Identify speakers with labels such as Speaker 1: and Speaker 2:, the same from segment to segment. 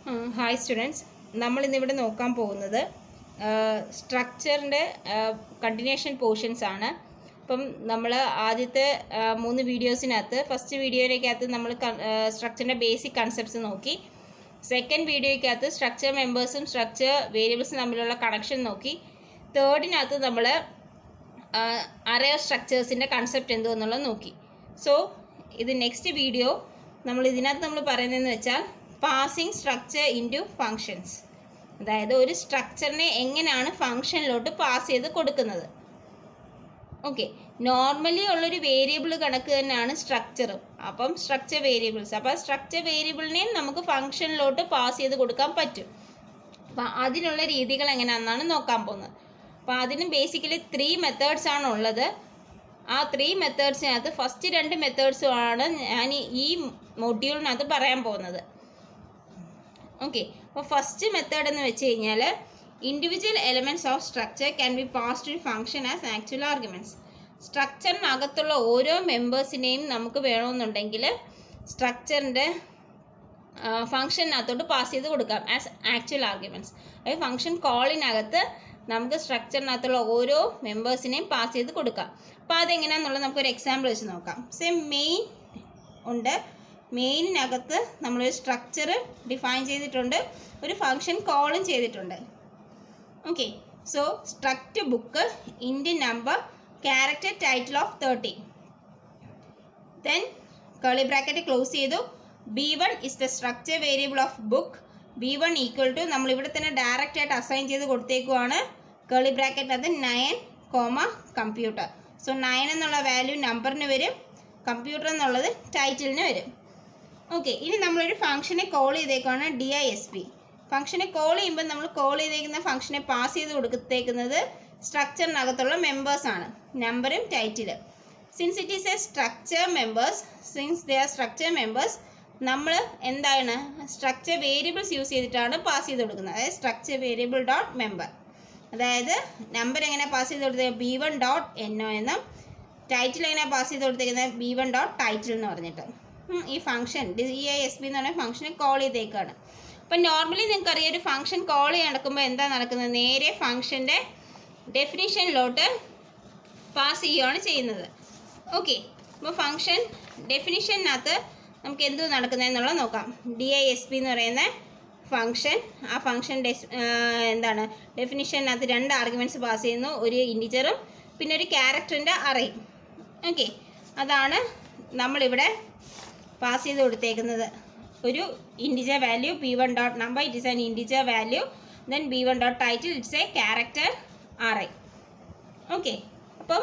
Speaker 1: Hi students, നമ്മൾ ഇന്നിവിടെ നോക്കാൻ പോകുന്നത് സ്ട്രക്ചറിൻ്റെ കണ്ടിന്യൂഷൻ പോർഷൻസ് ആണ്. അപ്പം നമ്മൾ ആദ്യത്തെ 3 വീഡിയോസിനകത്ത് ഫസ്റ്റ് വീഡിയോയിലേക്കകത്ത് നമ്മൾ സ്ട്രക്ചറിൻ്റെ ബേസിക് കൺസെപ്റ്റ്സ് നോക്കി. സെക്കൻഡ് വീഡിയോയ്ക്കകത്ത് സ്ട്രക്ചർ മെമ്പേഴ്സും സ്ട്രക്ചർ വേരിയബിൾസും തമ്മിലുള്ള കണക്ഷൻ നോക്കി. തേർഡിനകത്ത് നമ്മൾ അറേ ഓഫ് സ്ട്രക്ചേഴ്സിൻ്റെ കൺസെപ്റ്റ് എന്തുവെന്നുള്ളത് നോക്കി. സോ ഇത് നെക്സ്റ്റ് വീഡിയോ നമ്മൾ പറയുന്നതെന്ന് വെച്ചാൽ പാസിംഗ് സ്ട്രക്ചർ ഇൻറ്റു ഫങ്ഷൻസ്, അതായത് ഒരു സ്ട്രക്ചറിനെ എങ്ങനെയാണ് ഫങ്ഷനിലോട്ട് പാസ് ചെയ്ത് കൊടുക്കുന്നത്. ഓക്കെ, നോർമലി ഉള്ളൊരു വേരിയബിൾ കണക്ക് തന്നെയാണ് സ്ട്രക്ചറും. അപ്പം സ്ട്രക്ചർ വേരിയബിൾസ്, അപ്പോൾ സ്ട്രക്ചർ വേരിയബിളിനെയും നമുക്ക് ഫങ്ഷനിലോട്ട് പാസ് ചെയ്ത് കൊടുക്കാൻ പറ്റും. അപ്പം അതിനുള്ള രീതികൾ എങ്ങനെയാണെന്നാണ് നോക്കാൻ പോകുന്നത്. അപ്പോൾ അതിന് ബേസിക്കലി 3 മെത്തേഡ്സ് ആണ് ഉള്ളത്. ആ 3 മെത്തേഡ്സിനകത്ത് ഫസ്റ്റ് 2 മെത്തേഡ്സും ആണ് ഞാൻ ഈ മൊഡ്യൂളിനകത്ത് പറയാൻ പോകുന്നത്. ഓക്കെ, അപ്പോൾ ഫസ്റ്റ് മെത്തേഡ് എന്ന് വെച്ച് കഴിഞ്ഞാൽ individual elements of structure can be passed to function as actual arguments. സ്ട്രക്ചറിനകത്തുള്ള ഓരോ മെമ്പേഴ്സിനെയും നമുക്ക് വേണമെന്നുണ്ടെങ്കിൽ സ്ട്രക്ചറിൻ്റെ ഫങ്ഷനകത്തോട്ട് പാസ് ചെയ്ത് കൊടുക്കാം ആസ് ആക്ച്വൽ ആർഗ്യുമെൻറ്റ്സ്. അതായത് ഫങ്ഷൻ കോളിനകത്ത് നമുക്ക് സ്ട്രക്ചറിനകത്തുള്ള ഓരോ മെമ്പേഴ്സിനെയും പാസ് ചെയ്ത് കൊടുക്കാം. അപ്പോൾ അതെങ്ങനെയാണെന്നുള്ളത് നമുക്കൊരു എക്സാമ്പിൾ വെച്ച് നോക്കാം. മെയിൻ ഉണ്ട്. മെയിനിനകത്ത് നമ്മളൊരു സ്ട്രക്ചർ ഡിഫൈൻ ചെയ്തിട്ടുണ്ട്, ഒരു ഫങ്ഷൻ കോളും ചെയ്തിട്ടുണ്ട്. Okay, so struct book int number character title of 30. Then curly bracket close ചെയ്തു. B1 is the structure variable of book. B1 equal to നമ്മളിവിടെ തന്നെ ഡയറക്റ്റ് ആയിട്ട് അസൈൻ ചെയ്ത് കൊടുത്തേക്കുവാണ്. കേളി ബ്രാക്കറ്റിനകത്ത് 9, കമ്പ്യൂട്ടർ. സോ 9 എന്നുള്ള വാല്യൂ നമ്പറിന് വരും, കമ്പ്യൂട്ടർ എന്നുള്ളത് ടൈറ്റിലിന് വരും. ഓക്കെ, ഇനി നമ്മളൊരു ഫംഗ്ഷനെ കോൾ ചെയ്തേക്കാണ് DISP. ഫംഗ്ഷനെ കോൾ ചെയ്യുമ്പോൾ നമ്മൾ കോൾ ചെയ്തേക്കുന്ന ഫംഗ്ഷനെ പാസ് ചെയ്ത് കൊടുത്തേക്കുന്നത് സ്ട്രക്ചറിനകത്തുള്ള മെമ്പേഴ്സാണ്, നമ്പറും title. Since it is A structure members, നമ്മൾ എന്താണ് സ്ട്രക്ചർ വേരിയബിൾസ് യൂസ് ചെയ്തിട്ടാണ് പാസ് ചെയ്ത് കൊടുക്കുന്നത്. അതായത് സ്ട്രക്ചർ വേരിയബിൾ ഡോട്ട് മെമ്പർ, അതായത് നമ്പർ എങ്ങനെ പാസ് ചെയ്ത് കൊടുത്തത് B1 ഡോട്ട് NO എന്നും ടൈറ്റിൽ എങ്ങനെ പാസ് ചെയ്ത് കൊടുത്തേക്കുന്നത് B1 ഡോട്ട് ടൈറ്റിൽ എന്ന് പറഞ്ഞിട്ട്. ഈ ഫംഗ്ഷൻ DISP എന്ന് പറഞ്ഞ ഫംഗ്ഷനെ കോൾ ചെയ്തേക്കാണ്. അപ്പം നോർമലി നിങ്ങൾക്കറിയാം ഒരു ഫംഗ്ഷൻ കോൾ ചെയ്യാൻ നടക്കുമ്പോൾ എന്താ നടക്കുന്നത്, നേരെ ഫംഗ്ഷൻ്റെ ഡെഫിനിഷനിലോട്ട് പാസ് ചെയ്യുകയാണ് ചെയ്യുന്നത്. ഓക്കെ, അപ്പോൾ ഫംഗ്ഷൻ ഡെഫിനിഷനകത്ത് നമുക്ക് എന്ത് നടക്കുന്നതെന്നുള്ളത് നോക്കാം. DISP എന്ന് പറയുന്ന ഫംഗ്ഷൻ, ആ ഫംഗ്ഷൻ എന്താണ് ഡെഫിനിഷനകത്ത് 2 ആർഗ്യുമെൻറ്റ്സ് പാസ് ചെയ്യുന്നു, ഒരു ഇൻറ്റിജറും പിന്നെ ഒരു ക്യാരക്ടറിൻ്റെ അറേയും. ഓക്കെ, അതാണ് നമ്മളിവിടെ പാസ് ചെയ്ത് കൊടുത്തേക്കുന്നത്. ഒരു integer value B1 dot number, it is an integer value. Then B1 dot title, it's A character array. Okay, അപ്പം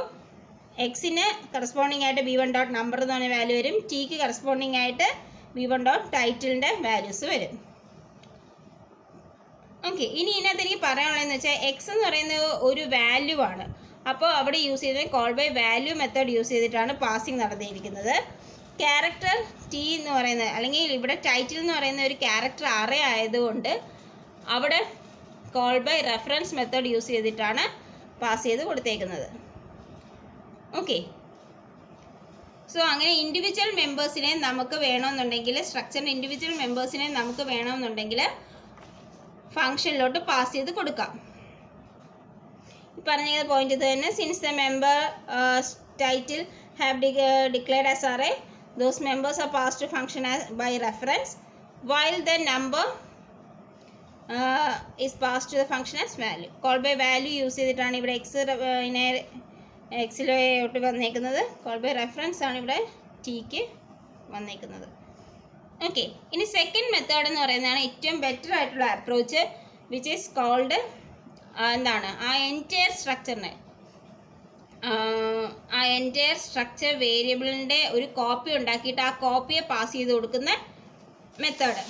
Speaker 1: എക്സിന് കറസ്പോണ്ടിങ് ആയിട്ട് B1 ഡോട്ട് നമ്പർ എന്ന് പറഞ്ഞ വാല്യൂ വരും, ടിക്ക് കറസ്പോണ്ടിങ് ആയിട്ട് B1 ഡോട്ട് ടൈറ്റിലിൻ്റെ വാല്യൂസ് വരും. ഓക്കെ, ഇനി ഇതിനകത്ത് എനിക്ക് പറയാനുള്ളതെന്ന് വെച്ചാൽ എക്സ് എന്ന് പറയുന്നത് ഒരു വാല്യൂ ആണ്. അപ്പോൾ അവിടെ യൂസ് ചെയ്തത് call by value method use ചെയ്തിട്ടാണ് പാസിംഗ് നടന്നിരിക്കുന്നത്. ക്യാരക്ടർ T എന്ന് പറയുന്നത്, അല്ലെങ്കിൽ ഇവിടെ ടൈറ്റിൽ എന്ന് പറയുന്ന ഒരു ക്യാരക്ടർ അറേ ആയതുകൊണ്ട് അവിടെ call by reference method use ചെയ്തിട്ടാണ് പാസ് ചെയ്ത് കൊടുത്തേക്കുന്നത്. ഓക്കെ, സോ അങ്ങനെ ഇൻഡിവിജ്വൽ മെമ്പേഴ്സിനെ നമുക്ക് വേണമെന്നുണ്ടെങ്കിൽ, സ്ട്രക്ചറിൻ്റെ ഇൻഡിവിജ്വൽ മെമ്പേഴ്സിനെ നമുക്ക് വേണമെന്നുണ്ടെങ്കിൽ ഫംഗ്ഷനിലോട്ട് പാസ് ചെയ്ത് കൊടുക്കാം. പറഞ്ഞ പോയിന്റ് ഇത് തന്നെ. Since the member title have declared as array, those members are passed to function as by reference, while the number is passed to the function as value. Call by value use ചെയ്തിട്ടാണ് ഇവിടെ എക്സിലോട്ട് വന്നേക്കുന്നത്. Call by reference ആണ് ഇവിടെ tick വന്നേക്കുന്നത്. Okay, ഇനി second method എന്ന് പറയുന്നതാണ് ഏറ്റവും ബെറ്റർ ആയിട്ടുള്ള അപ്രോച്ച്, വിച്ച് ഈസ് കോൾഡ് എന്താണ് ആ എൻറ്റയർ സ്ട്രക്ചറിനെ, ആ എൻറ്റയർ സ്ട്രക്ചർ വേരിയബിളിൻ്റെ ഒരു കോപ്പി ഉണ്ടാക്കിയിട്ട് ആ കോപ്പിയെ പാസ് ചെയ്ത് കൊടുക്കുന്ന method.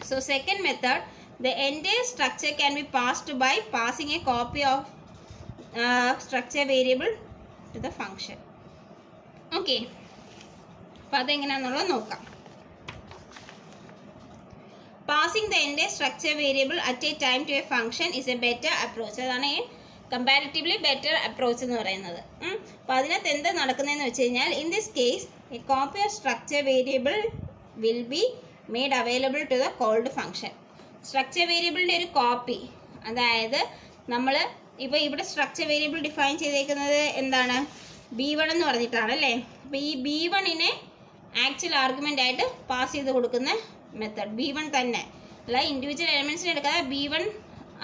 Speaker 1: So second method, the entire structure can be passed by passing a copy of structure variable to the function. Okay, അപ്പോൾ അതെങ്ങനെയാണെന്നുള്ളത് നോക്കാം. Passing the entire structure variable at a time to a function is a better approach. അതാണ് comparatively better approach എന്ന് പറയുന്നത്. അപ്പോൾ അതിനകത്ത് എന്താ നടക്കുന്നതെന്ന് വെച്ച് കഴിഞ്ഞാൽ, in this case a copy of structure variable will be made available to the called function. Structure വേരിയബിളിൻ്റെ ഒരു കോപ്പി, അതായത് നമ്മൾ ഇപ്പോൾ ഇവിടെ സ്ട്രക്ചർ വേരിയബിൾ ഡിഫൈൻ ചെയ്തേക്കുന്നത് എന്താണ്, B1 എന്ന് പറഞ്ഞിട്ടാണ് അല്ലേ. അപ്പോൾ ഈ B1നെ ആക്ച്വൽ ആർഗ്യുമെൻ്റ് ആയിട്ട് പാസ് ചെയ്ത് കൊടുക്കുന്ന മെത്തേഡ് B1 തന്നെ, അല്ല ഇൻഡിവിജ്വൽ എലിമെൻറ്റ്സിനെ എടുക്കാതെ B1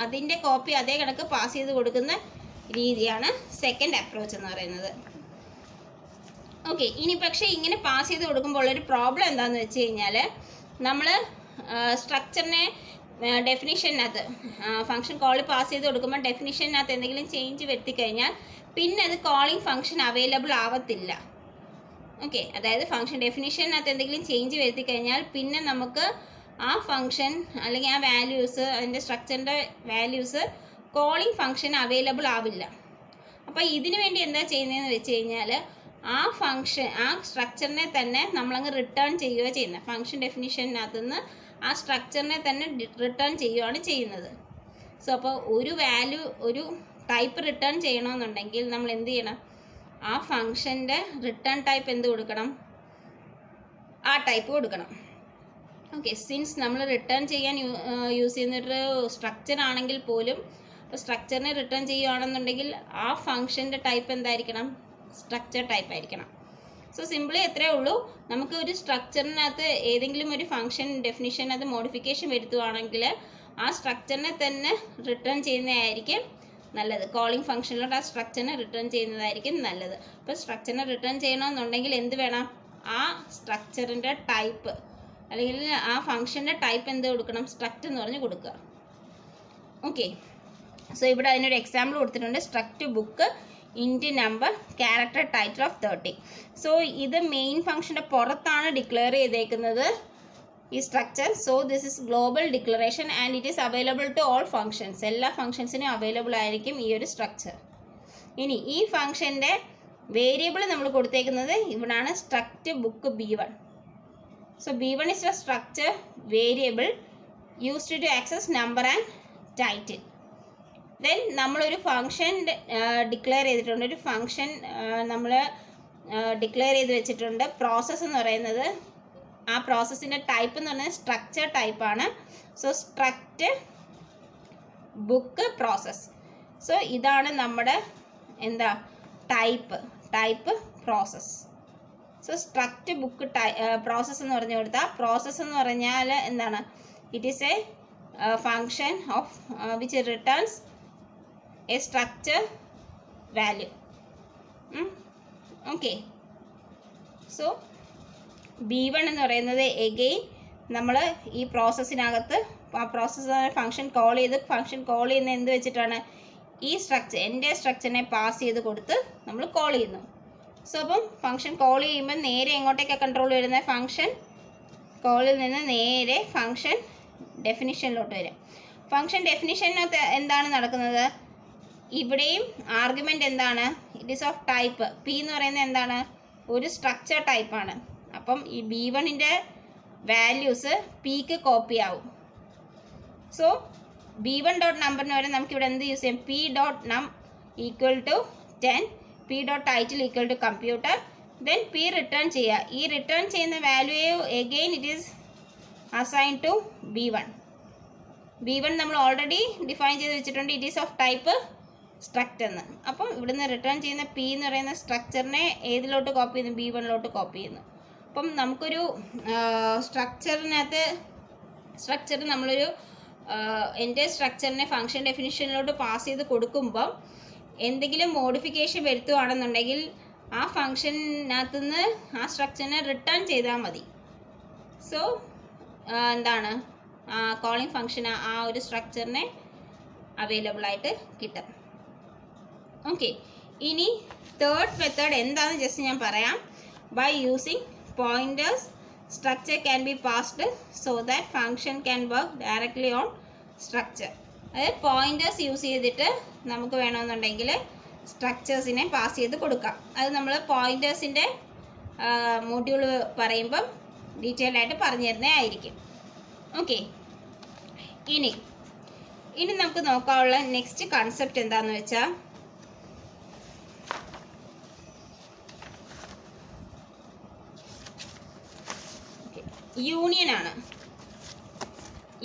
Speaker 1: അതിൻ്റെ കോപ്പി അതേ കണക്ക് പാസ് ചെയ്ത് കൊടുക്കുന്ന രീതിയാണ് സെക്കൻഡ് അപ്രോച്ച് എന്ന് പറയുന്നത്. ഓക്കെ, ഇനി പക്ഷേ ഇങ്ങനെ പാസ് ചെയ്ത് കൊടുക്കുമ്പോൾ ഉള്ളൊരു പ്രോബ്ലം എന്താണെന്ന് വെച്ച് കഴിഞ്ഞാൽ, നമ്മൾ സ്ട്രക്ചറിനെ ഡെഫിനിഷനകത്ത് ഫംഗ്ഷൻ കോളിൽ പാസ് ചെയ്ത് കൊടുക്കുമ്പോൾ ഡെഫിനിഷനകത്ത് എന്തെങ്കിലും ചേഞ്ച് വരുത്തിക്കഴിഞ്ഞാൽ പിന്നെ അത് കോളിംഗ് ഫംഗ്ഷൻ അവൈലബിൾ ആവത്തില്ല. ഓക്കെ, അതായത് ഫംഗ്ഷൻ ഡെഫിനിഷനകത്ത് എന്തെങ്കിലും ചേഞ്ച് വരുത്തി കഴിഞ്ഞാൽ പിന്നെ നമുക്ക് ആ ഫംഗ്ഷൻ അല്ലെങ്കിൽ ആ വാല്യൂസ്, അതിൻ്റെ സ്ട്രക്ചറിൻ്റെ വാല്യൂസ് കോളിംഗ് ഫംഗ്ഷൻ അവൈലബിൾ ആവില്ല. അപ്പോൾ ഇതിനു വേണ്ടി എന്താ ചെയ്യുന്നതെന്ന് വെച്ച് കഴിഞ്ഞാൽ, ആ ഫംഗ്ഷൻ ആ സ്ട്രക്ചറിനെ തന്നെ നമ്മളങ്ങ് റിട്ടേൺ ചെയ്യുകയോ ചെയ്യുന്നത്, ഫംഗ്ഷൻ ഡെഫിനിഷനകത്ത് നിന്ന് ആ സ്ട്രക്ചറിനെ തന്നെ റിട്ടേൺ ചെയ്യുകയാണ് ചെയ്യുന്നത്. സോ അപ്പോൾ ഒരു വാല്യൂ, ഒരു ടൈപ്പ് റിട്ടേൺ ചെയ്യണമെന്നുണ്ടെങ്കിൽ നമ്മൾ എന്ത് ചെയ്യണം, ആ ഫംഗ്ഷൻ്റെ റിട്ടേൺ ടൈപ്പ് എന്ത് കൊടുക്കണം, ആ ടൈപ്പ് കൊടുക്കണം. ഓക്കെ, സിൻസ് നമ്മൾ റിട്ടേൺ ചെയ്യാൻ യൂസ് ചെയ്യുന്നൊരു സ്ട്രക്ചർ ആണെങ്കിൽ പോലും, അപ്പോൾ സ്ട്രക്ചറിനെ റിട്ടേൺ ചെയ്യുകയാണെന്നുണ്ടെങ്കിൽ ആ ഫംഗ്ഷൻ്റെ ടൈപ്പ് എന്തായിരിക്കണം, സ്ട്രക്ചർ ടൈപ്പ് ആയിരിക്കണം. സോ സിമ്പിളി എത്രയേ ഉള്ളൂ, നമുക്ക് ഒരു സ്ട്രക്ചറിനകത്ത് ഏതെങ്കിലും ഒരു ഫംഗ്ഷൻ ഡെഫിനിഷനകത്ത് മോഡിഫിക്കേഷൻ വരുത്തുകയാണെങ്കിൽ ആ സ്ട്രക്ചറിനെ തന്നെ റിട്ടേൺ ചെയ്യുന്നതായിരിക്കും നല്ലത്. കോളിംഗ് ഫംഗ്ഷനിലോട്ട് ആ സ്ട്രക്ചറിനെ റിട്ടേൺ ചെയ്യുന്നതായിരിക്കും നല്ലത്. അപ്പോൾ സ്ട്രക്ചറിനെ റിട്ടേൺ ചെയ്യണമെന്നുണ്ടെങ്കിൽ എന്ത് വേണം, ആ സ്ട്രക്ചറിൻ്റെ ടൈപ്പ് അല്ലെങ്കിൽ ആ ഫംഗ്ഷൻ്റെ ടൈപ്പ് എന്ത് കൊടുക്കണം, സ്ട്രക്റ്റ് എന്ന് പറഞ്ഞ് കൊടുക്കുക. ഓക്കെ, സോ ഇവിടെ അതിനൊരു എക്സാമ്പിൾ കൊടുത്തിട്ടുണ്ട്, struct book int number character title of 30. So ഇത് മെയിൻ ഫംഗ്ഷൻ്റെ പുറത്താണ് ഡിക്ലെയർ ചെയ്തേക്കുന്നത് ഈ structure. So this is global declaration and it is available to all functions. എല്ലാ ഫങ്ഷൻസിനും അവൈലബിൾ ആയിരിക്കും ഈ ഒരു സ്ട്രക്ചർ. ഇനി ഈ ഫംഗ്ഷൻ്റെ വേരിയബിൾ നമ്മൾ കൊടുത്തേക്കുന്നത് ഇവിടാണ്, struct book B1. So B1 is a structure variable used to access number and title. Then നമ്മളൊരു ഫംഗ്ഷൻ ഡിക്ലെയർ ചെയ്തിട്ടുണ്ട്, ഒരു ഫംഗ്ഷൻ നമ്മൾ ഡിക്ലെയർ ചെയ്ത് വെച്ചിട്ടുണ്ട്. പ്രോസസ്സ് എന്ന് പറയുന്നത്, ആ പ്രോസസ്സിൻ്റെ ടൈപ്പ് എന്ന് പറയുന്നത് സ്ട്രക്ചർ ടൈപ്പാണ്. So struct book process. So ഇതാണ് നമ്മുടെ എന്താ type process. So struct book process എന്ന് പറഞ്ഞു കൊടുത്താൽ, പ്രോസസ്സ് എന്ന് പറഞ്ഞാൽ എന്താണ്, it is A function of which returns A structure value. Okay, so B1 എന്ന് പറയുന്നത് എഗെയിൻ നമ്മൾ ഈ പ്രോസസ്സിനകത്ത് ആ പ്രോസസ്സ് ഫംഗ്ഷൻ കോൾ ചെയ്യുന്ന എന്ത് വെച്ചിട്ടാണ്, ഈ സ്ട്രക്ചർ എൻ്റെ സ്ട്രക്ചറിനെ പാസ് ചെയ്ത് കൊടുത്ത് നമ്മൾ കോൾ ചെയ്യുന്നു. സോ അപ്പം ഫംഗ്ഷൻ കോൾ ചെയ്യുമ്പോൾ നേരെ എങ്ങോട്ടേക്കാണ് കൺട്രോൾ വരുന്നത്, ഫംഗ്ഷൻ കോളിൽ നിന്ന് നേരെ ഫംഗ്ഷൻ ഡെഫിനിഷനിലോട്ട് വരും. ഫംഗ്ഷൻ ഡെഫിനിഷനകത്ത് എന്താണ് നടക്കുന്നത്, ഇവിടെയും ആർഗ്യുമെൻ്റ് എന്താണ്, it is of type P എന്ന് പറയുന്നത് എന്താണ്, ഒരു സ്ട്രക്ചർ ടൈപ്പാണ്. അപ്പം ഈ B1ൻ്റെ വാല്യൂസ് Pക്ക് കോപ്പി ആവും. സോ B1 ഡോട്ട് നമ്പറിന് വരെ നമുക്കിവിടെ എന്ത് യൂസ് ചെയ്യാം, P dot num equal to 10, P dot title equal to computer, then P return ചെയ്യുക. ഈ റിട്ടേൺ ചെയ്യുന്ന value again it is assign to B1 നമ്മൾ ഓൾറെഡി ഡിഫൈൻ ചെയ്ത് വെച്ചിട്ടുണ്ട്, it is of type struct എന്ന്. അപ്പം ഇവിടുന്ന് റിട്ടേൺ ചെയ്യുന്ന P എന്ന് പറയുന്ന സ്ട്രക്ചറിനെ ഏതിലോട്ട് കോപ്പി ചെയ്യുന്നു, B1ലോട്ട് കോപ്പി ചെയ്യുന്നു. അപ്പം നമുക്കൊരു സ്ട്രക്ചർ നമ്മളൊരു എൻ്റെ സ്ട്രക്ചറിനെ ഫംഗ്ഷൻ ഡെഫിനിഷനിലോട്ട് പാസ് ചെയ്ത് കൊടുക്കുമ്പം എന്തെങ്കിലും മോഡിഫിക്കേഷൻ വരുത്തുകയാണെന്നുണ്ടെങ്കിൽ ആ ഫംഗ്ഷനകത്തു നിന്ന് ആ സ്ട്രക്ചറിനെ റിട്ടേൺ ചെയ്താൽ മതി. സോ എന്താണ്, കോളിംഗ് ഫംഗ്ഷൻ ആ ഒരു സ്ട്രക്ചറിനെ അവൈലബിൾ ആയിട്ട് കിട്ടും. ഓക്കെ, ഇനി തേർഡ് മെത്തേഡ് എന്താണെന്ന് ജസ്റ്റ് ഞാൻ പറയാം. By using pointers structure can be passed so that function can work directly on structure. അതായത് പോയിന്റേഴ്സ് യൂസ് ചെയ്തിട്ട് നമുക്ക് വേണമെന്നുണ്ടെങ്കിൽ സ്ട്രക്ചേഴ്സിനെ പാസ് ചെയ്ത് കൊടുക്കാം. അത് നമ്മൾ പോയിന്റേഴ്സിൻ്റെ മൊഡ്യൂൾ പറയുമ്പം ഡീറ്റെയിൽഡ് ആയിട്ട് പറഞ്ഞു തരുന്നതായിരിക്കും. ഓക്കെ, ഇനി നമുക്ക് നോക്കാനുള്ള നെക്സ്റ്റ് കൺസെപ്റ്റ് എന്താണെന്ന് വെച്ചാൽ, യൂണിയൻ ആണ്.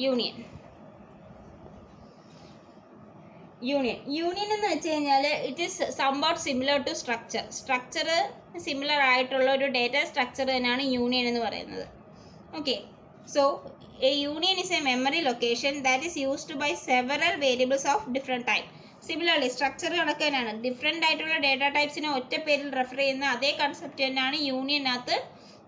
Speaker 1: യൂണിയൻ. യൂണിയൻ എന്ന് വെച്ച് കഴിഞ്ഞാൽ it is somewhat similar to structure similar ആയിട്ടുള്ള ഒരു ഡേറ്റ സ്ട്രക്ചർ തന്നെയാണ് യൂണിയൻ എന്ന് പറയുന്നത്. Okay, so a union is a memory location that is used by several variables of different type. Similarly structure കണക്ക് തന്നെയാണ്, ഡിഫറെൻ്റ് ആയിട്ടുള്ള ഡേറ്റ ടൈപ്സിനെ ഒറ്റ പേരിൽ റെഫർ ചെയ്യുന്ന അതേ കൺസെപ്റ്റ് തന്നെയാണ് യൂണിയനകത്ത്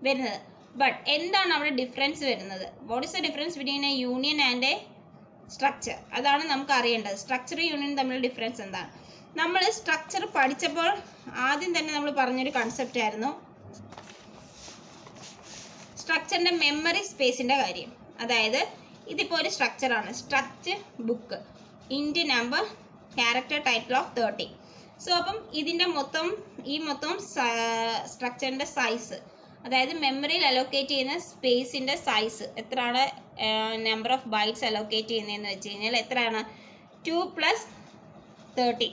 Speaker 1: വരുന്നത്. ബട്ട് എന്താണ് അവിടെ ഡിഫറൻസ് വരുന്നത്? What is the difference between A union and A structure? അതാണ് നമുക്ക് അറിയേണ്ടത്. സ്ട്രക്ചറും യൂണിയനും തമ്മിലുള്ള ഡിഫറൻസ് എന്താണ്? നമ്മൾ സ്ട്രക്ചർ പഠിച്ചപ്പോൾ ആദ്യം തന്നെ നമ്മൾ പറഞ്ഞൊരു കൺസെപ്റ്റ് ആയിരുന്നു സ്ട്രക്ചറിൻ്റെ മെമ്മറി സ്പേസിൻ്റെ കാര്യം. അതായത് ഇതിപ്പോൾ ഒരു സ്ട്രക്ചറാണ്, structure book, int number, character, title of 30. So അപ്പം ഇതിൻ്റെ മൊത്തം സ്ട്രക്ചറിൻ്റെ സൈസ്, അതായത് മെമ്മറിയിൽ അലോക്കേറ്റ് ചെയ്യുന്ന സ്പേസിൻ്റെ സൈസ് എത്രയാണ്, നമ്പർ ഓഫ് ബൈറ്റ്സ് അലോക്കേറ്റ് ചെയ്യുന്നതെന്ന് വെച്ച് കഴിഞ്ഞാൽ എത്രയാണ്? 2 + 30,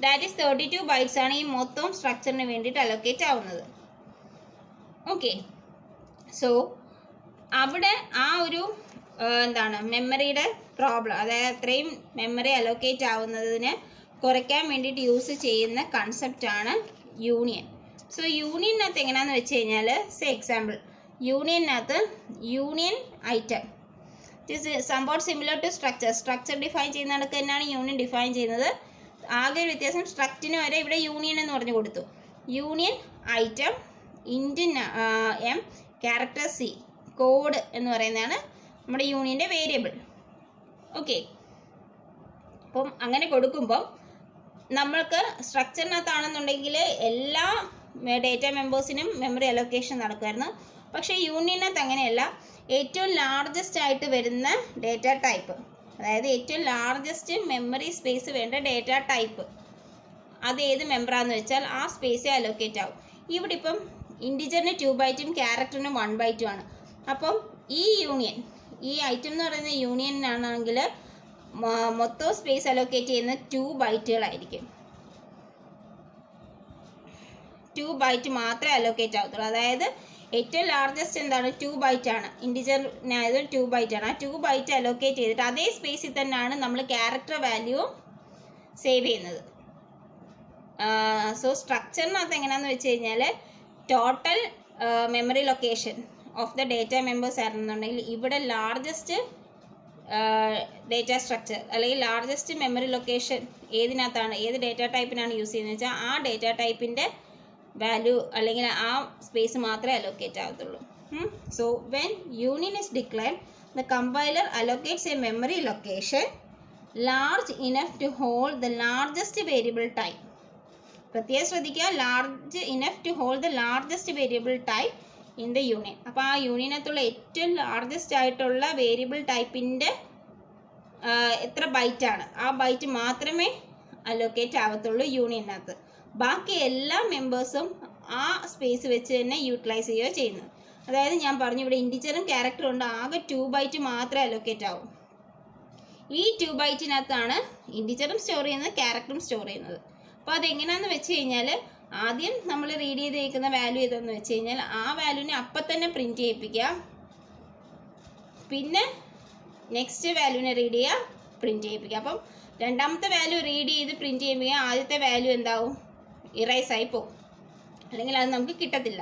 Speaker 1: ദാറ്റ് ഈസ് 32 ബൈറ്റ്സ് ആണ് ഈ മൊത്തം സ്ട്രക്ചറിന് വേണ്ടിയിട്ട് അലോക്കേറ്റ് ആവുന്നത്. ഓക്കെ, സോ അവിടെ ആ ഒരു എന്താണ് മെമ്മറിയുടെ പ്രോബ്ലം, അതായത് അത്രയും മെമ്മറി അലോക്കേറ്റ് ആവുന്നതിന് കുറയ്ക്കാൻ വേണ്ടിയിട്ട് യൂസ് ചെയ്യുന്ന കൺസെപ്റ്റാണ് യൂണിയൻ. സോ യൂണിയനകത്ത് എങ്ങനെയാണെന്ന് വെച്ച് കഴിഞ്ഞാൽ, എക്സാമ്പിൾ യൂണിയനകത്ത് union item it is somewhat similar to structure define ചെയ്യുന്ന കണക്ക് തന്നെയാണ് യൂണിയൻ ഡിഫൈൻ ചെയ്യുന്നത്. ആകെ ഒരു വ്യത്യാസം സ്ട്രക്റ്റിന് വരെ ഇവിടെ യൂണിയൻ എന്ന് പറഞ്ഞു കൊടുത്തു. Union item int m character c code എന്ന് പറയുന്നതാണ് നമ്മുടെ യൂണിയൻ്റെ വേരിയബിൾ. ഓക്കെ, അപ്പം അങ്ങനെ കൊടുക്കുമ്പം നമ്മൾക്ക് സ്ട്രക്ചറിനകത്താണെന്നുണ്ടെങ്കിൽ എല്ലാ ഡേറ്റ മെമ്പേഴ്സിനും മെമ്മറി അലോക്കേഷൻ നടക്കുമായിരുന്നു. പക്ഷേ യൂണിയനകത്ത് അങ്ങനെയല്ല. ഏറ്റവും ലാർജസ്റ്റ് ആയിട്ട് വരുന്ന ഡേറ്റ ടൈപ്പ്, അതായത് ഏറ്റവും ലാർജസ്റ്റ് മെമ്മറി സ്പേസ് വേണ്ട ഡേറ്റ ടൈപ്പ് അത് ഏത് മെമ്പറാന്ന് വെച്ചാൽ ആ സ്പേസേ അലോക്കേറ്റ് ആവും. ഇവിടെ ഇപ്പം ഇൻറ്റിജറിന് 2 ബൈറ്റും ക്യാരക്ടറിന് 1 ബൈറ്റും ആണ്. അപ്പം ഈ ഐറ്റം എന്ന് പറയുന്ന യൂണിയനാണെങ്കിൽ മൊത്തം സ്പേസ് അലോക്കേറ്റ് ചെയ്യുന്ന 2 ബൈറ്റുകളായിരിക്കും. 2 ബൈറ്റ് മാത്രമേ അലോക്കേറ്റ് ആവത്തുള്ളൂ. അതായത് ഏറ്റവും ലാർജസ്റ്റ് എന്താണ്? 2 ബൈറ്റാണ്. ഇൻറ്റിജറിനായത് 2 ബൈറ്റാണ്. ആ 2 ബൈറ്റ് അലോക്കേറ്റ് ചെയ്തിട്ട് അതേ സ്പേസിൽ തന്നെയാണ് നമ്മൾ ക്യാരക്ടർ വാല്യൂ സേവ് ചെയ്യുന്നത്. സോ സ്ട്രക്ചറിനകത്ത് എങ്ങനെയാണെന്ന് വെച്ച് കഴിഞ്ഞാൽ total memory location of the data members ആയിരുന്നുണ്ടെങ്കിൽ ഇവിടെ ലാർജസ്റ്റ് ഡേറ്റ സ്ട്രക്ചർ അല്ലെങ്കിൽ ലാർജസ്റ്റ് മെമ്മറി ലൊക്കേഷൻ ഏതിനകത്താണ്, ഏത് ഡേറ്റ ടൈപ്പിനാണ് യൂസ് ചെയ്യുന്നത് വെച്ചാൽ ആ ഡേറ്റ ടൈപ്പിൻ്റെ വാല്യൂ അല്ലെങ്കിൽ ആ സ്പേസ് മാത്രമേ അലോക്കേറ്റ് ആവത്തുള്ളൂ. So when union is declared the compiler allocates a memory location large enough to hold the largest variable type. പ്രത്യേകം ശ്രദ്ധിക്കുക, large enough to hold the largest variable type in the union. അപ്പോൾ ആ യൂണിയനകത്തുള്ള ഏറ്റവും largest ആയിട്ടുള്ള variable ടൈപ്പിൻ്റെ എത്ര ബൈറ്റാണ് ആ byte മാത്രമേ allocate ആവത്തുള്ളൂ യൂണിയനകത്ത്. ബാക്കി എല്ലാ മെമ്പേഴ്സും ആ സ്പേസ് വെച്ച് തന്നെ യൂട്ടിലൈസ് ചെയ്യുകയോ ചെയ്യുന്നത്. അതായത് ഞാൻ പറഞ്ഞു ഇവിടെ ഇൻറ്റിജറും ക്യാരക്ടറും ഉണ്ട്, ആകെ 2 ബൈറ്റ് മാത്രമേ അലോക്കേറ്റ് ആവും. ഈ 2 ബൈറ്റിനകത്താണ് ഇൻറ്റിജറും സ്റ്റോർ ചെയ്യുന്നത്, ക്യാരക്ടറും സ്റ്റോർ ചെയ്യുന്നത്. അപ്പോൾ അതെങ്ങനെയാണെന്ന് വെച്ച് കഴിഞ്ഞാൽ ആദ്യം നമ്മൾ റീഡ് ചെയ്തേക്കുന്ന വാല്യൂ ഏതെന്ന് വെച്ച് കഴിഞ്ഞാൽ ആ വാല്യൂവിനെ അപ്പം തന്നെ പ്രിൻറ്റ് ചെയ്യിപ്പിക്കുക. പിന്നെ നെക്സ്റ്റ് വാല്യൂവിനെ റീഡ് ചെയ്യുക, പ്രിൻറ്റ് ചെയ്യിപ്പിക്കുക. അപ്പം രണ്ടാമത്തെ വാല്യൂ റീഡ് ചെയ്ത് പ്രിൻറ്റ് ചെയ്യുമ്പോൾ ആദ്യത്തെ വാല്യൂ എന്താവും? ഇറൈസ് ആയി പോകും, അല്ലെങ്കിൽ അത് നമുക്ക് കിട്ടത്തില്ല.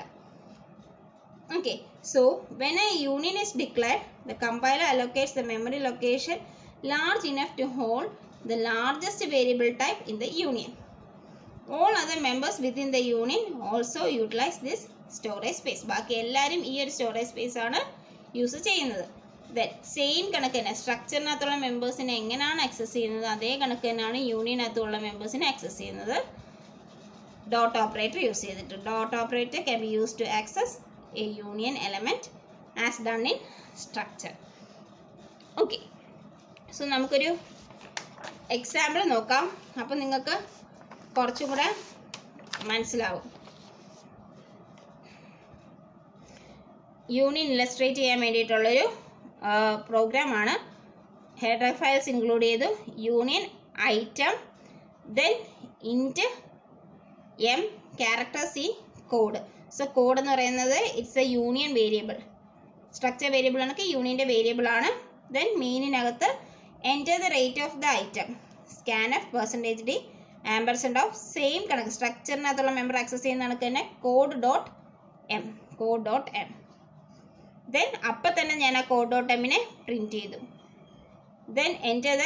Speaker 1: Okay, so when a union is declared the compiler allocates the memory location large enough to hold the largest variable type in the union. All other members within the union also utilize this storage space. ബാക്കി എല്ലാവരും ഈ ഒരു storage space ആണ് use ചെയ്യുന്നത്. Then same കണക്ക് തന്നെ സ്ട്രക്ചറിനകത്തുള്ള മെമ്പേഴ്സിനെ എങ്ങനെയാണ് access ചെയ്യുന്നത് അതേ കണക്ക് തന്നെയാണ് യൂണിയനകത്തുള്ള മെമ്പേഴ്സിനെ ആക്സസ് ചെയ്യുന്നത്. ഡോട്ട് ഓപ്പറേറ്റർ യൂസ് ചെയ്തിട്ട് dot operator can be use to access a union element as done in structure. Okay, so നമുക്കൊരു എക്സാമ്പിൾ നോക്കാം. അപ്പോൾ നിങ്ങൾക്ക് കുറച്ചും കൂടെ മനസ്സിലാവും. യൂണിയൻ ഇല്ലസ്ട്രേറ്റ് ചെയ്യാൻ വേണ്ടിയിട്ടുള്ളൊരു പ്രോഗ്രാമാണ്. ഹെഡർ ഫയൽസ് ഇൻക്ലൂഡ് ചെയ്തു union item, then int m character c code. So code എന്ന് പറയുന്നത് it's a union variable. Structure variable ആണെങ്കിൽ യൂണിയൻ്റെ വേരിയബിൾ ആണ്. ദെൻ മീനിനകത്ത് enter the rate of the item, scanf percentage d ampersand of same കണക്ക് സ്ട്രക്ചറിനകത്തുള്ള member access ചെയ്യുന്ന കണക്ക് തന്നെ code.m. ദെൻ അപ്പം തന്നെ ഞാൻ ആ code.mനെ പ്രിൻറ്റ് ചെയ്തു. Then enter the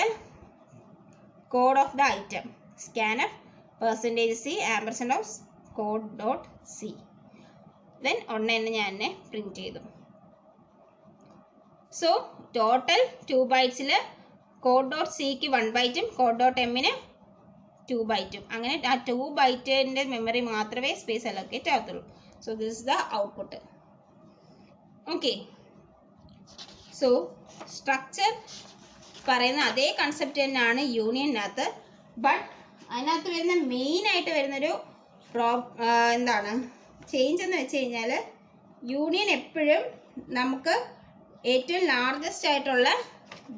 Speaker 1: code of the item, scanf percentage c ampersand of code.c. Then ഒന്നെന്നെ ഞാൻ പ്രിൻറ്റ് ചെയ്തു. സോ ടോട്ടൽ 2 ബൈറ്റ്സിൽ code.cക്ക് 1 ബൈറ്റും code.mന് 2 ബൈറ്റും, അങ്ങനെ ആ 2 ബൈറ്റിൻ്റെ മെമ്മറി മാത്രമേ സ്പേസ് അലോക്കേറ്റ് ആകത്തുള്ളൂ. So this is the output. Okay, so structure പറയുന്ന അതേ കൺസെപ്റ്റ് തന്നെയാണ് യൂണിയനകത്ത്. ബട്ട് അതിനകത്ത് വരുന്ന മെയിനായിട്ട് വരുന്നൊരു എന്താണ് ചേഞ്ച് എന്ന് വെച്ച് കഴിഞ്ഞാൽ, യൂണിയൻ എപ്പോഴും നമുക്ക് ഏറ്റവും ലാർജസ്റ്റ് ആയിട്ടുള്ള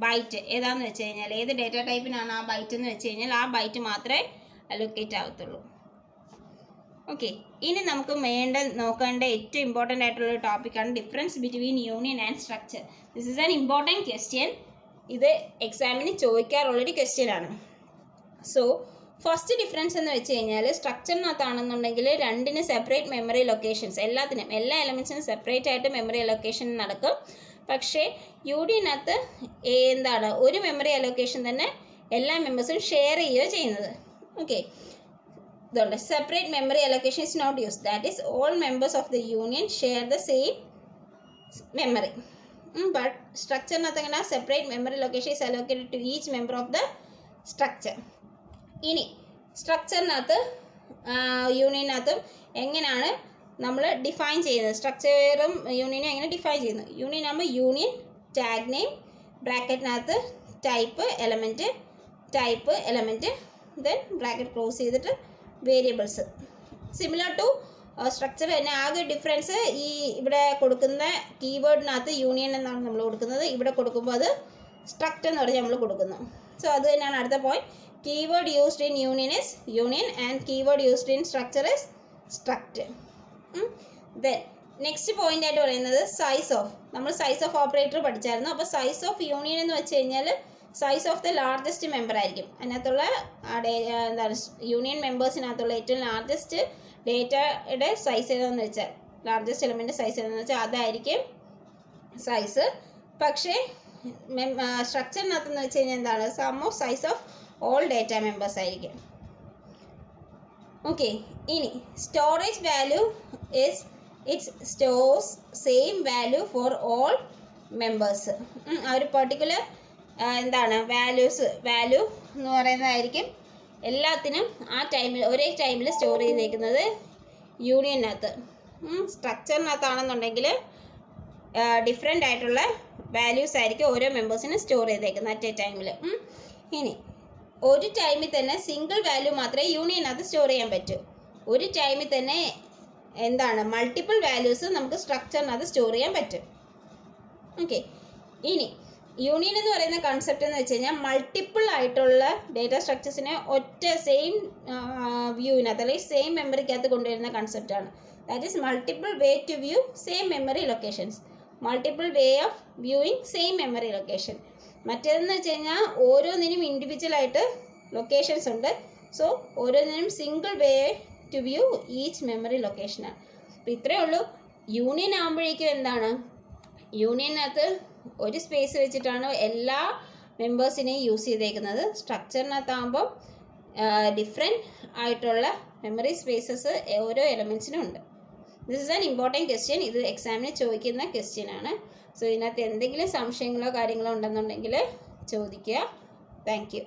Speaker 1: ബൈറ്റ് ഏതാണെന്ന് വെച്ച് കഴിഞ്ഞാൽ, ഏത് ഡേറ്റ ടൈപ്പിനാണ് ആ ബൈറ്റ് എന്ന് വെച്ച് കഴിഞ്ഞാൽ ആ ബൈറ്റ് മാത്രമേ അലോക്കേറ്റ് ആകത്തുള്ളൂ. ഓക്കെ, ഇനി നമുക്ക് നോക്കേണ്ട ഏറ്റവും ഇമ്പോർട്ടൻ്റ് ആയിട്ടുള്ള ടോപ്പിക്കാണ് difference between union and structure. This is an important question. ഇത് എക്സാമിന് ചോദിക്കാറുള്ളൊരു ക്വസ്റ്റ്യൻ ആണ്. സോ ഫസ്റ്റ് ഡിഫറൻസ് എന്ന് വെച്ച് കഴിഞ്ഞാൽ, സ്ട്രക്ചറിനകത്താണെന്നുണ്ടെങ്കിൽ രണ്ടിന് സെപ്പറേറ്റ് മെമ്മറി ലൊക്കേഷൻസ്, എല്ലാ എലമെൻറ്റ്സിനും സെപ്പറേറ്റ് ആയിട്ട് മെമ്മറി അലൊക്കേഷൻ നടക്കും. പക്ഷേ യൂണിയനകത്ത് എന്താണ് ഒരു മെമ്മറി അലൊക്കേഷൻ തന്നെ എല്ലാ മെമ്പേഴ്സും ഷെയർ ചെയ്യുകയോ ചെയ്യുന്നത്. ഓക്കെ, ഇതുകൊണ്ട് separate memory allocation is not use. That is all members of the union share the same memory. But സ്ട്രക്ചറിനകത്ത് അങ്ങനെ separate memory location is allocated to each member of the structure. ഇനി സ്ട്രക്ചറിനകത്ത് യൂണിയനകത്തും എങ്ങനെയാണ് നമ്മൾ define ചെയ്യുന്നത്, സ്ട്രക്ചറും യൂണിയനും എങ്ങനെ ഡിഫൈൻ ചെയ്യുന്നു? യൂണിയൻ ആകുമ്പോൾ യൂണിയൻ ടാഗ് നെയിം ബ്രാക്കറ്റിനകത്ത് type element then bracket close ചെയ്തിട്ട് വേരിയബിൾസ്. സിമിലർ ടു സ്ട്രക്ചർ തന്നെ. ആകെ ഡിഫറൻസ് ഈ ഇവിടെ കൊടുക്കുന്ന കീവേഡിനകത്ത് യൂണിയൻ എന്നാണ് നമ്മൾ കൊടുക്കുന്നത്, ഇവിടെ കൊടുക്കുമ്പോൾ അത് സ്ട്രക്ട് എന്ന് പറഞ്ഞ് നമ്മൾ കൊടുക്കുന്നു. സോ അത് തന്നെയാണ് അടുത്ത point. Keyword used in union is union and keyword used in structure is struct. Then next point ആയിട്ട് പറയുന്നത് സൈസ് ഓഫ്. നമ്മൾ സൈസ് ഓഫ് ഓപ്പറേറ്റർ പഠിച്ചായിരുന്നു. അപ്പോൾ സൈസ് ഓഫ് യൂണിയൻ എന്ന് വെച്ച് കഴിഞ്ഞാൽ size of the largest member ആയിരിക്കും. അതിനകത്തുള്ള എന്താണ് യൂണിയൻ മെമ്പേഴ്സിനകത്തുള്ള ഏറ്റവും ലാർജസ്റ്റ് ഡേറ്റയുടെ സൈസ് ഏതാണെന്ന് വെച്ചാൽ, ലാർജസ്റ്റ് എലമെൻറ്റ് സൈസ് ഏതാണെന്ന് വെച്ചാൽ അതായിരിക്കും സൈസ്. പക്ഷേ സ്ട്രക്ചറിനകത്തെന്ന് വെച്ച് കഴിഞ്ഞാൽ എന്താണ് sum of size of all data members ആയിരിക്കും. ഓക്കെ, ഇനി storage value is it's stores same value for all members. ആ ഒരു പെർട്ടിക്കുലർ എന്താണ് വാല്യൂ എന്ന് പറയുന്നതായിരിക്കും എല്ലാത്തിനും ആ ടൈമിൽ ഒരേ ടൈമിൽ സ്റ്റോർ ചെയ്തേക്കുന്നത് യൂണിയനകത്ത്. സ്ട്രക്ചറിനകത്താണെന്നുണ്ടെങ്കിൽ ഡിഫറെൻ്റ് ആയിട്ടുള്ള വാല്യൂസ് ആയിരിക്കും ഓരോ മെമ്പേഴ്സിനും സ്റ്റോർ ചെയ്തേക്കുന്നത് അറ്റ് എ ടൈമിൽ. ഇനി ഒരു ടൈമിൽ തന്നെ സിംഗിൾ വാല്യൂ മാത്രമേ യൂണിയനകത്ത് സ്റ്റോർ ചെയ്യാൻ പറ്റൂ. ഒരു ടൈമിൽ തന്നെ എന്താണ് മൾട്ടിപ്പിൾ വാല്യൂസ് നമുക്ക് സ്ട്രക്ചറിനകത്ത് സ്റ്റോർ ചെയ്യാൻ പറ്റും. ഓക്കെ, ഇനി യൂണിയൻ എന്ന് പറയുന്ന കൺസെപ്റ്റ് എന്ന് വെച്ച് കഴിഞ്ഞാൽ മൾട്ടിപ്പിൾ ആയിട്ടുള്ള ഡേറ്റ സ്ട്രക്ചേഴ്സിനെ ഒറ്റ സെയിം വ്യൂവിനകത്ത് അല്ലെങ്കിൽ സെയിം മെമ്മറിക്കകത്ത് കൊണ്ടുവരുന്ന കൺസെപ്റ്റാണ്. That is multiple way to view same memory locations, multiple way of viewing same memory location. മറ്റേതെന്ന് വെച്ച് കഴിഞ്ഞാൽ ഓരോന്നിനും ഇൻഡിവിജ്വലായിട്ട് ലൊക്കേഷൻസ് ഉണ്ട്. സോ ഓരോന്നിനും single way to view each memory ലൊക്കേഷനാണ്. അപ്പോൾ ഇത്രയേ ഉള്ളൂ. യൂണിയൻ ആകുമ്പോഴേക്കും എന്താണ്, യൂണിയനകത്ത് ഒരു സ്പേസ് വെച്ചിട്ടാണ് എല്ലാ മെമ്പേഴ്സിനെയും യൂസ് ചെയ്തേക്കുന്നത്. സ്ട്രക്ചറിനകത്താകുമ്പോൾ ഡിഫറെൻറ്റ് ആയിട്ടുള്ള മെമ്മറി സ്പേസസ് ഓരോ എലമെൻറ്റ്സിനും ഉണ്ട്. This is an important question. ഇത് എക്സാമിന് ചോദിക്കുന്ന ക്വസ്റ്റ്യൻ ആണ്. സോ ഇതിനകത്ത് എന്തെങ്കിലും സംശയങ്ങളോ കാര്യങ്ങളോ ഉണ്ടെന്നുണ്ടെങ്കിൽ ചോദിക്കുക. Thank you.